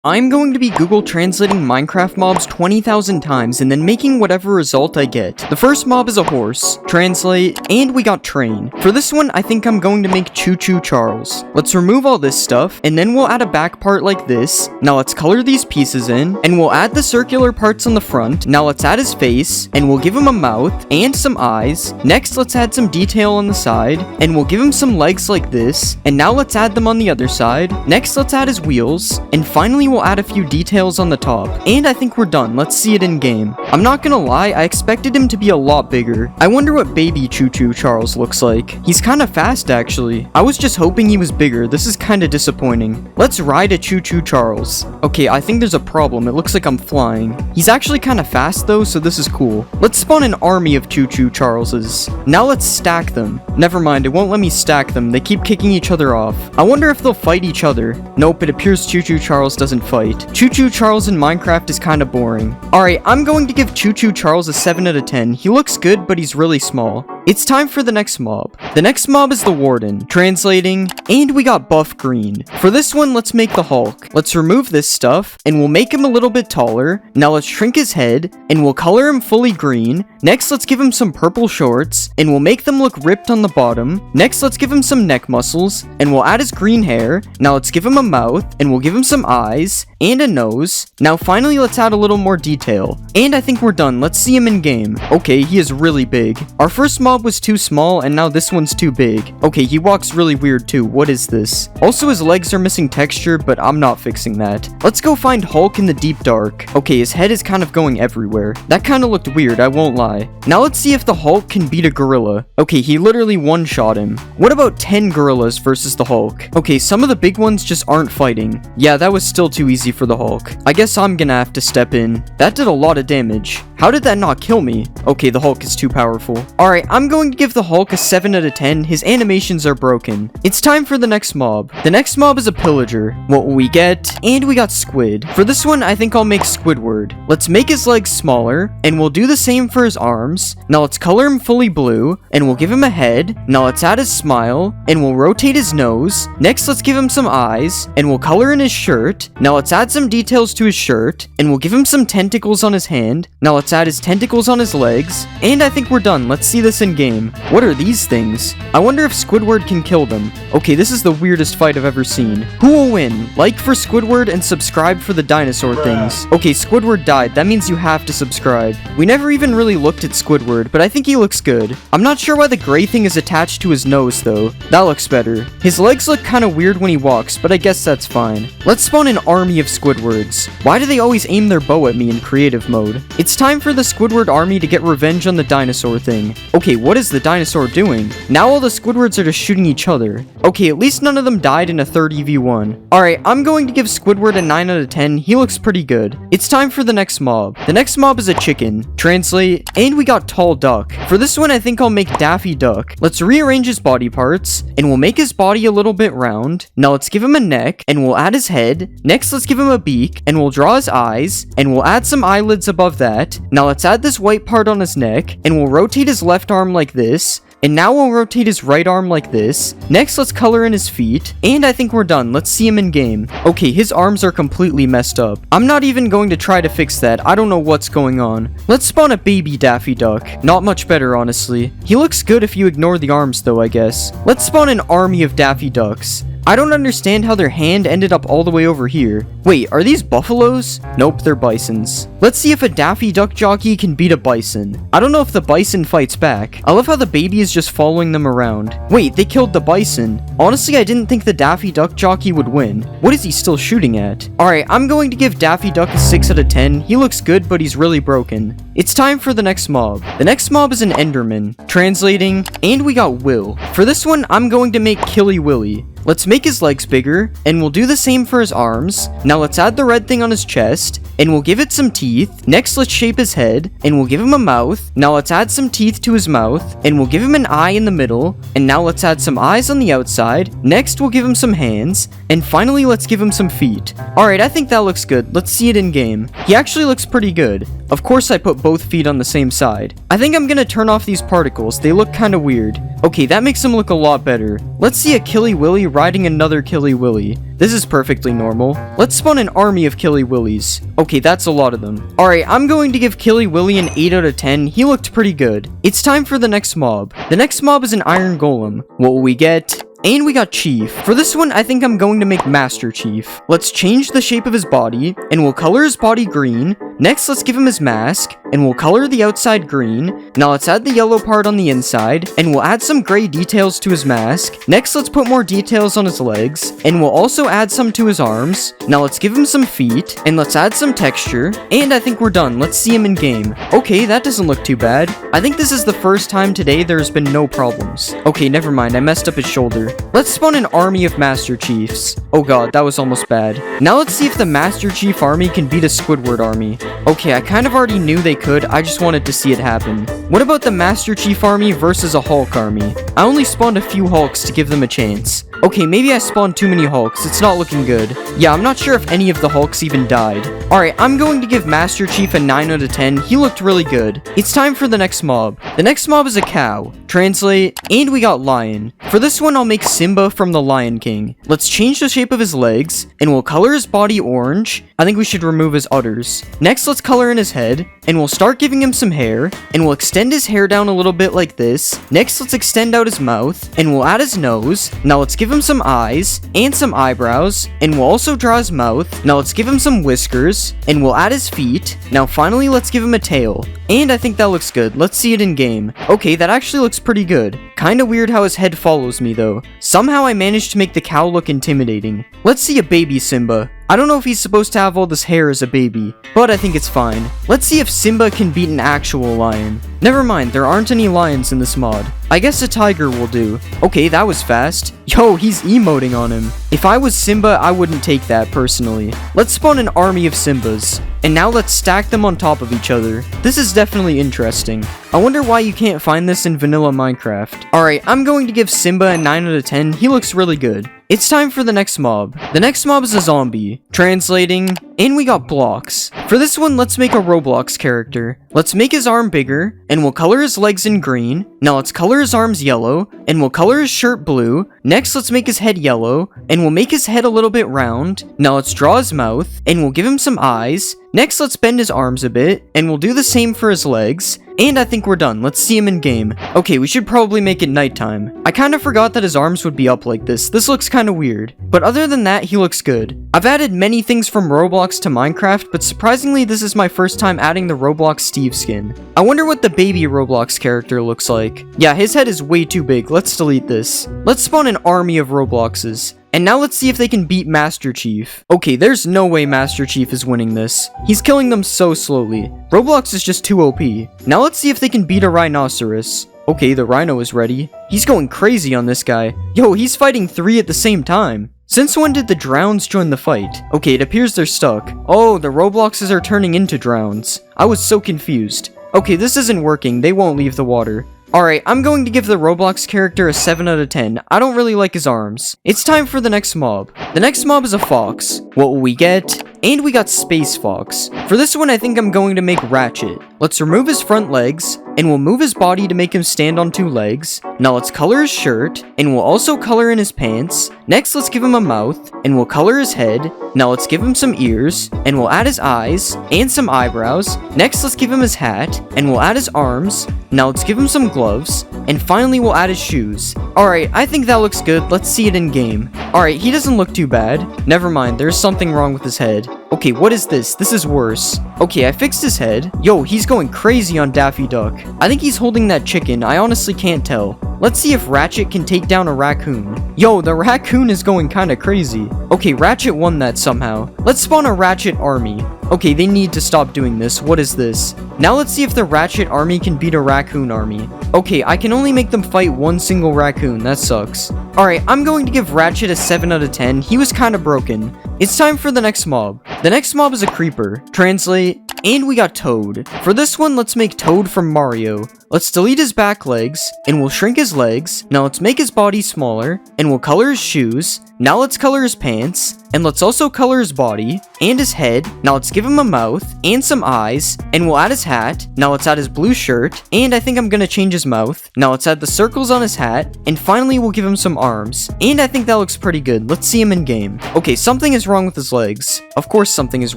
I'm going to be Google translating Minecraft mobs 20,000 times and then making whatever result I get. The first mob is a horse, translate, and we got train. For this one, I think I'm going to make Choo Charles. Let's remove all this stuff, and then we'll add a back part like this. Now let's color these pieces in, and we'll add the circular parts on the front. Now let's add his face, and we'll give him a mouth and some eyes. Next, let's add some detail on the side, and we'll give him some legs like this. And now let's add them on the other side. Next, let's add his wheels, and finally we'll add a few details on the top. And I think we're done. Let's see it in game. I'm not gonna lie, I expected him to be a lot bigger. I wonder what baby Choo Charles looks like. He's kind of fast actually. I was just hoping he was bigger. This is kind of disappointing. Let's ride a Choo Charles. Okay, I think there's a problem. It looks like I'm flying. He's actually kind of fast though, so this is cool. Let's spawn an army of Choo Charleses. Now let's stack them. Never mind, it won't let me stack them. They keep kicking each other off. I wonder if they'll fight each other. Nope, it appears Choo Charles doesn't fight. Choo Charles in Minecraft is kind of boring. Alright, I'm going to give Choo Charles a 7 out of 10. He looks good, but he's really small. It's time for the next mob. The next mob is the Warden, translating, and we got buff green. For this one, let's make the Hulk. Let's remove this stuff, and we'll make him a little bit taller. Now let's shrink his head, and we'll color him fully green. Next, let's give him some purple shorts, and we'll make them look ripped on the bottom. Next, let's give him some neck muscles, and we'll add his green hair. Now let's give him a mouth, and we'll give him some eyes, and a nose. Now finally, let's add a little more detail. And I think we're done. Let's see him in game. Okay, he is really big. Our first mob was too small, and now this one's too big. Okay, he walks really weird too. What is this? Also, his legs are missing texture, but I'm not fixing that. Let's go find Hulk in the deep dark. Okay, his head is kind of going everywhere. That kind of looked weird, I won't lie. Now let's see if the Hulk can beat a gorilla. Okay, he literally one-shot him. What about 10 gorillas versus the Hulk? Okay, some of the big ones just aren't fighting. Yeah, that was still too easy for the Hulk. I guess I'm gonna have to step in. That did a lot of damage. How did that not kill me? Okay, the Hulk is too powerful. Alright, I'm going to give the Hulk a 7 out of 10. His animations are broken. It's time for the next mob. The next mob is a pillager. What will we get? And we got Squid. For this one, I think I'll make Squidward. Let's make his legs smaller, and we'll do the same for his arms. Now let's color him fully blue, and we'll give him a head. Now let's add his smile, and we'll rotate his nose. Next, let's give him some eyes, and we'll color in his shirt. Now let's add some details to his shirt, and we'll give him some tentacles on his hand. Now let's add his tentacles on his legs, and I think we're done. Let's see this in game. What are these things? I wonder if Squidward can kill them. Okay, this is the weirdest fight I've ever seen. Who will win? Like for Squidward and subscribe for the dinosaur things. Okay, Squidward died. That means you have to subscribe. We never even really looked at Squidward, but I think he looks good. I'm not sure why the gray thing is attached to his nose though. That looks better. His legs look kind of weird when he walks, but I guess that's fine. Let's spawn an army of Squidwards. Why do they always aim their bow at me in creative mode? It's time for the Squidward army to get revenge on the dinosaur thing. Okay, what is the dinosaur doing? Now all the Squidwards are just shooting each other. Okay, at least none of them died in a 30v1. Alright, I'm going to give Squidward a 9 out of 10. He looks pretty good. It's time for the next mob. The next mob is a chicken. Translate, and we got Tall Duck. For this one, I think I'll make Daffy Duck. Let's rearrange his body parts, and we'll make his body a little bit round. Now let's give him a neck, and we'll add his head. Next, let's give him a beak, and we'll draw his eyes, and we'll add some eyelids above that. Now let's add this white part on his neck, and we'll rotate his left arm like this. And now we'll rotate his right arm like this. Next, let's color in his feet. And I think we're done. Let's see him in game. Okay, his arms are completely messed up. I'm not even going to try to fix that. I don't know what's going on. Let's spawn a baby Daffy Duck. Not much better, honestly. He looks good if you ignore the arms, though, I guess. Let's spawn an army of Daffy Ducks. I don't understand how their hand ended up all the way over here. Wait, are these buffaloes? Nope, they're bisons. Let's see if a Daffy Duck jockey can beat a bison. I don't know if the bison fights back. I love how the baby is just following them around. Wait, they killed the bison. Honestly, I didn't think the Daffy Duck jockey would win. What is he still shooting at? Alright, I'm going to give Daffy Duck a 6 out of 10. He looks good, but he's really broken. It's time for the next mob. The next mob is an Enderman. Translating, and we got Will. For this one, I'm going to make Killy Willy. Let's make his legs bigger, and we'll do the same for his arms. Now let's add the red thing on his chest, and we'll give it some teeth. Next, let's shape his head, and we'll give him a mouth. Now let's add some teeth to his mouth, and we'll give him an eye in the middle. And now let's add some eyes on the outside. Next, we'll give him some hands, and finally, let's give him some feet. Alright, I think that looks good. Let's see it in game. He actually looks pretty good. Of course I put both feet on the same side. I think I'm gonna turn off these particles, they look kinda weird. Okay, that makes them look a lot better. Let's see a Killy Willy riding another Killy Willy. This is perfectly normal. Let's spawn an army of Killy Willys. Okay, that's a lot of them. Alright, I'm going to give Killy Willy an 8 out of 10. He looked pretty good. It's time for the next mob. The next mob is an Iron Golem. What will we get? And we got Chief. For this one, I think I'm going to make Master Chief. Let's change the shape of his body, and we'll color his body green. Next, let's give him his mask, and we'll color the outside green. Now let's add the yellow part on the inside, and we'll add some gray details to his mask. Next, let's put more details on his legs, and we'll also add some to his arms. Now let's give him some feet, and let's add some texture, and I think we're done. Let's see him in game. Okay, that doesn't look too bad. I think this is the first time today there's been no problems. Okay, never mind, I messed up his shoulder. Let's spawn an army of Master Chiefs. Oh god, that was almost bad. Now let's see if the Master Chief army can beat a Squidward army. Okay, I kind of already knew they could, I just wanted to see it happen. What about the Master Chief army versus a Hulk army? I only spawned a few Hulks to give them a chance. Okay, maybe I spawned too many Hulks, it's not looking good. Yeah, I'm not sure if any of the Hulks even died. Alright, I'm going to give Master Chief a 9 out of 10, he looked really good. It's time for the next mob. The next mob is a cow. Translate, and we got lion. For this one, I'll make Simba from the Lion King. Let's change the shape of his legs, and we'll color his body orange. I think we should remove his udders. Next, let's color in his head, and we'll start giving him some hair, and we'll extend his hair down a little bit like this. Next, let's extend out his mouth, and we'll add his nose. Now let's give him some eyes, and some eyebrows, and we'll also draw his mouth. Now let's give him some whiskers, and we'll add his feet. Now finally, let's give him a tail. And I think that looks good. Let's see it in game. Okay, that actually looks pretty good. Kinda weird how his head follows me though. Somehow I managed to make the cow look intimidating. Let's see a baby Simba. I don't know if he's supposed to have all this hair as a baby, but I think it's fine. Let's see if Simba can beat an actual lion. Never mind, there aren't any lions in this mod. I guess a tiger will do. Okay, that was fast. Yo, he's emoting on him. If I was Simba, I wouldn't take that personally. Let's spawn an army of Simbas. And now let's stack them on top of each other. This is definitely interesting. I wonder why you can't find this in vanilla Minecraft. Alright, I'm going to give Simba a 9 out of 10. He looks really good. It's time for the next mob. The next mob is a zombie. Translating, and we got blocks. For this one, let's make a Roblox character. Let's make his arm bigger, and we'll color his legs in green. Now let's color his arms yellow, and we'll color his shirt blue. Next, let's make his head yellow, and we'll make his head a little bit round. Now let's draw his mouth, and we'll give him some eyes. Next, let's bend his arms a bit, and we'll do the same for his legs. And I think we're done. Let's see him in game. Okay, we should probably make it nighttime. I kind of forgot that his arms would be up like this. This looks kind of weird. But other than that, he looks good. I've added many things from Roblox to Minecraft, but surprisingly, this is my first time adding the Roblox Steve skin. I wonder what the baby Roblox character looks like. Yeah, his head is way too big. Let's delete this. Let's spawn an army of Robloxes. And now let's see if they can beat Master Chief. Okay, there's no way Master Chief is winning this. He's killing them so slowly. Roblox is just too OP. Now let's see if they can beat a rhinoceros. Okay, the rhino is ready. He's going crazy on this guy. Yo, he's fighting 3 at the same time. Since when did the drowns join the fight? Okay, it appears they're stuck. Oh, the Robloxes are turning into drowns. I was so confused. Okay, this isn't working. They won't leave the water. Alright, I'm going to give the Roblox character a 7 out of 10. I don't really like his arms. It's time for the next mob. The next mob is a fox. What will we get? And we got Space Fox. For this one, I think I'm going to make Ratchet. Let's remove his front legs, and we'll move his body to make him stand on 2 legs. Now let's color his shirt, and we'll also color in his pants. Next, let's give him a mouth, and we'll color his head. Now let's give him some ears, and we'll add his eyes, and some eyebrows. Next, let's give him his hat, and we'll add his arms. Now let's give him some gloves, and finally we'll add his shoes. Alright, I think that looks good. Let's see it in game. Alright, he doesn't look too bad. Never mind, there's something wrong with his head. Okay, what is this? This is worse. Okay, I fixed his head. Yo, he's going crazy on Daffy Duck. I think he's holding that chicken. I honestly can't tell. Let's see if Ratchet can take down a raccoon. Yo, the raccoon is going kinda crazy. Okay, Ratchet won that somehow. Let's spawn a Ratchet army. Okay, they need to stop doing this. What is this? Now let's see if the Ratchet army can beat a raccoon army. Okay, I can only make them fight 1 single raccoon. That sucks. Alright, I'm going to give Ratchet a 7 out of 10. He was kinda broken. It's time for the next mob. The next mob is a creeper. Translate, and we got Toad. For this one, let's make Toad from Mario. Let's delete his back legs, and we'll shrink his legs. Now let's make his body smaller, and we'll color his shoes. Now let's color his pants, and let's also color his body, and his head. Now let's give him a mouth, and some eyes, and we'll add his hat. Now let's add his blue shirt, and I think I'm gonna change his mouth. Now let's add the circles on his hat, and finally we'll give him some arms. And I think that looks pretty good. Let's see him in game. Okay, something is wrong with his legs. Of course something is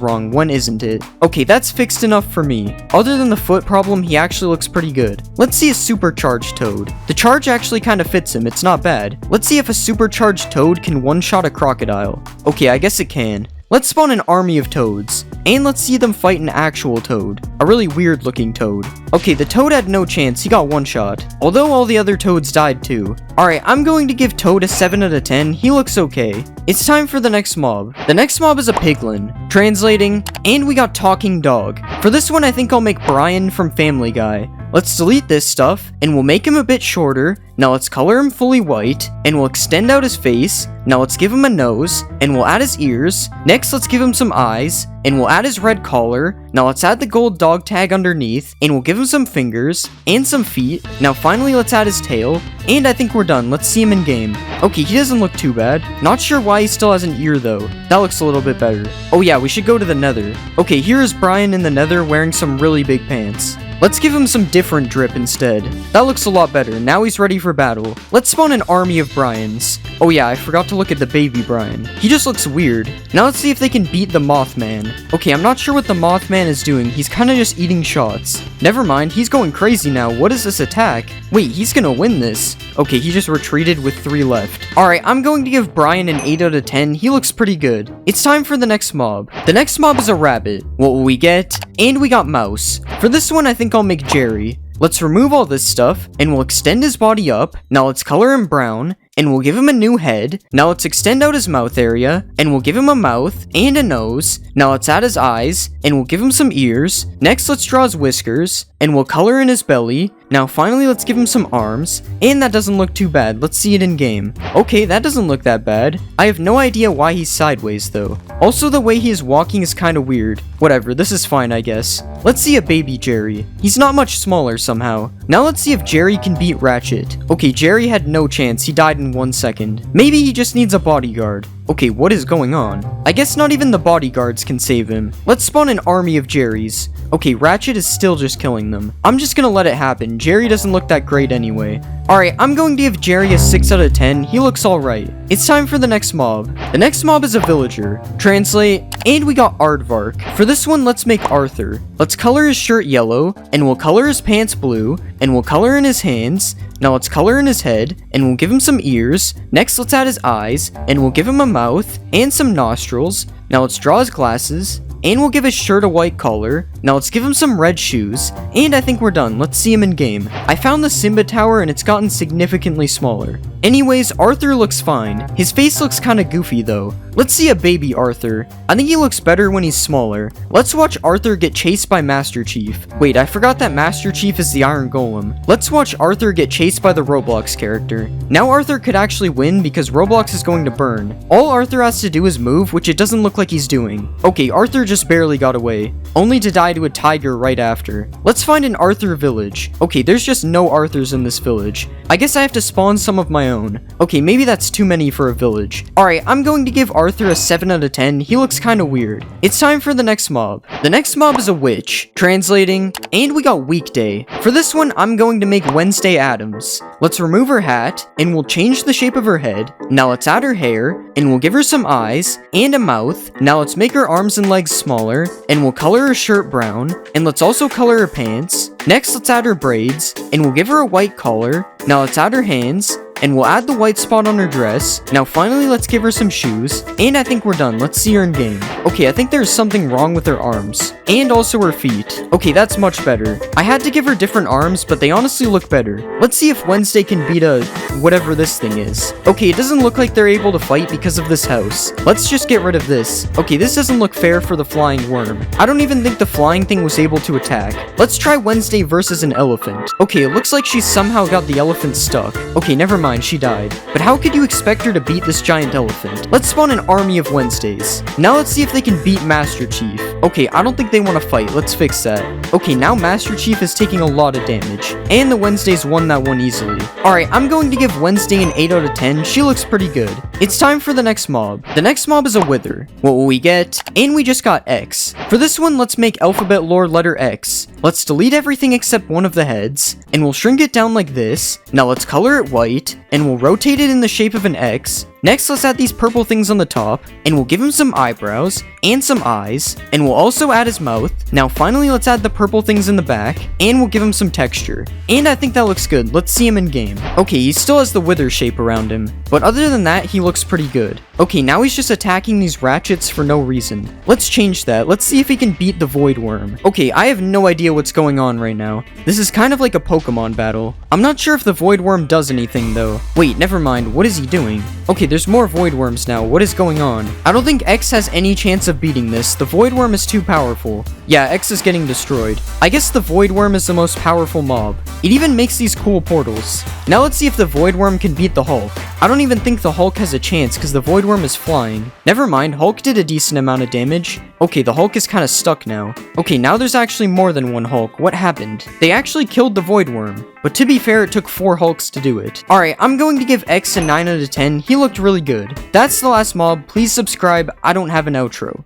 wrong, when isn't it? Okay, that's fixed enough for me. Other than the foot problem, he actually looks pretty good. Let's see a supercharged toad. The charge actually kind of fits him, it's not bad. Let's see if a supercharged toad can one-shot a crocodile. Okay, I guess it can. Let's spawn an army of toads, and let's see them fight an actual toad. A really weird looking toad. Okay, the toad had no chance, he got one shot. Although all the other toads died too. Alright, I'm going to give Toad a 7 out of 10, he looks okay. It's time for the next mob. The next mob is a piglin. Translating, and we got talking dog. For this one I think I'll make Brian from Family Guy. Let's delete this stuff, and we'll make him a bit shorter. Now let's color him fully white, and we'll extend out his face. Now let's give him a nose, and we'll add his ears. Next, let's give him some eyes, and we'll add his red collar. Now let's add the gold dog tag underneath, and we'll give him some fingers, and some feet. Now finally, let's add his tail, and I think we're done. Let's see him in game. Okay, he doesn't look too bad. Not sure why he still has an ear though. That looks a little bit better. Oh yeah, we should go to the nether. Okay, here is Brian in the nether wearing some really big pants. Let's give him some different drip instead. That looks a lot better. Now he's ready for battle. Let's spawn an army of Brians. Oh yeah, I forgot to look at the baby Brian. He just looks weird. Now let's see if they can beat the Mothman. Okay, I'm not sure what the Mothman is doing. He's kind of just eating shots. Never mind, he's going crazy now. What is this attack? Wait, he's gonna win this. Okay, he just retreated with 3 left. Alright, I'm going to give Brian an 8 out of 10. He looks pretty good. It's time for the next mob. The next mob is a rabbit. What will we get? And we got mouse. For this one, I think I'll make Jerry. Let's remove all this stuff, and we'll extend his body up. Now let's color him brown, and we'll give him a new head. Now let's extend out his mouth area, and we'll give him a mouth and a nose. Now let's add his eyes, and we'll give him some ears. Next, let's draw his whiskers, and we'll color in his belly. Now finally, let's give him some arms, and that doesn't look too bad. Let's see it in game. Okay, that doesn't look that bad. I have no idea why he's sideways though. Also, the way he is walking is kind of weird. Whatever, this is fine, I guess. Let's see a baby Jerry. He's not much smaller somehow. Now let's see if Jerry can beat Ratchet. Okay, Jerry had no chance. He died in 1 second. Maybe he just needs a bodyguard. Okay, what is going on? I guess not even the bodyguards can save him. Let's spawn an army of Jerrys. Okay, Ratchet is still just killing them. I'm just gonna let it happen. Jerry doesn't look that great anyway. Alright, I'm going to give Jerry a 6 out of 10. He looks alright. It's time for the next mob. The next mob is a villager. Translate, and we got Aardvark. For this one, let's make Arthur. Let's color his shirt yellow, and we'll color his pants blue, and we'll color in his hands. Now let's color in his head, and we'll give him some ears. Next, let's add his eyes, and we'll give him a mouth, and some nostrils. Now let's draw his glasses, and we'll give his shirt a white collar. Now let's give him some red shoes, and I think we're done. Let's see him in game. I found the Simba Tower, and it's gotten significantly smaller. Anyways, Arthur looks fine. His face looks kinda goofy though. Let's see a baby Arthur. I think he looks better when he's smaller. Let's watch Arthur get chased by Master Chief. Wait, I forgot that Master Chief is the Iron Golem. Let's watch Arthur get chased by the Roblox character. Now Arthur could actually win because Roblox is going to burn. All Arthur has to do is move, which it doesn't look like he's doing. Okay, Arthur just barely got away, only to die to a tiger right after. Let's find an Arthur village. Okay, there's just no Arthurs in this village. I guess I have to spawn some of my own. Okay, maybe that's too many for a village. Alright, I'm going to give Arthur a 7 out of 10. He looks kinda weird. It's time for the next mob. The next mob is a witch. Translating, and we got Weekday. For this one, I'm going to make Wednesday Addams. Let's remove her hat, and we'll change the shape of her head. Now let's add her hair, and we'll give her some eyes, and a mouth. Now let's make her arms and legs smaller, and we'll color her shirt brown, and let's also color her pants. Next, let's add her braids, and we'll give her a white collar. Now let's add her hands, and we'll add the white spot on her dress. Now finally, let's give her some shoes, and I think we're done. Let's see her in game. Okay, I think there's something wrong with her arms, and also her feet. Okay, that's much better. I had to give her different arms, but they honestly look better. Let's see if Wednesday can beat whatever this thing is. Okay, it doesn't look like they're able to fight because of this house. Let's just get rid of this. Okay, this doesn't look fair for the flying worm. I don't even think the flying thing was able to attack. Let's try Wednesday versus an elephant. Okay, it looks like she somehow got the elephant stuck. Okay, never mind. mind, she died. But how could you expect her to beat this giant elephant? Let's spawn an army of Wednesdays. Now let's see if they can beat Master Chief. Okay, I don't think they want to fight. Let's fix that. Okay, now Master Chief is taking a lot of damage. And the Wednesdays won that one easily. Alright, I'm going to give Wednesday an 8 out of 10. She looks pretty good. It's time for the next mob. The next mob is a Wither. What will we get? And we just got X. For this one, let's make alphabet lore letter X. Let's delete everything except one of the heads, and we'll shrink it down like this. Now let's color it white, and we'll rotate it in the shape of an X. Next, let's add these purple things on the top, and we'll give him some eyebrows, and some eyes, and we'll also add his mouth. Now finally, let's add the purple things in the back, and we'll give him some texture. And I think that looks good. Let's see him in game. Okay, he still has the wither shape around him, but other than that, he looks pretty good. Okay, now he's just attacking these ratchets for no reason. Let's change that. Let's see if he can beat the void worm. Okay, I have no idea what's going on right now. This is kind of like a Pokemon battle. I'm not sure if the void worm does anything though. Wait, never mind. What is he doing? Okay, there's more void worms now. What is going on? I don't think X has any chance of beating this. The void worm is too powerful. Yeah, X is getting destroyed. I guess the void worm is the most powerful mob. It even makes these cool portals. Now let's see if the void worm can beat the Hulk. I don't even think the Hulk has a chance because the void worm is flying. Never mind, Hulk did a decent amount of damage. Okay, the Hulk is kind of stuck now. Okay, now there's actually more than one Hulk. What happened? They actually killed the void worm. But to be fair, it took 4 Hulks to do it. Alright, I'm going to give X a 9 out of 10. He looked really good. That's the last mob. Please subscribe. I don't have an outro.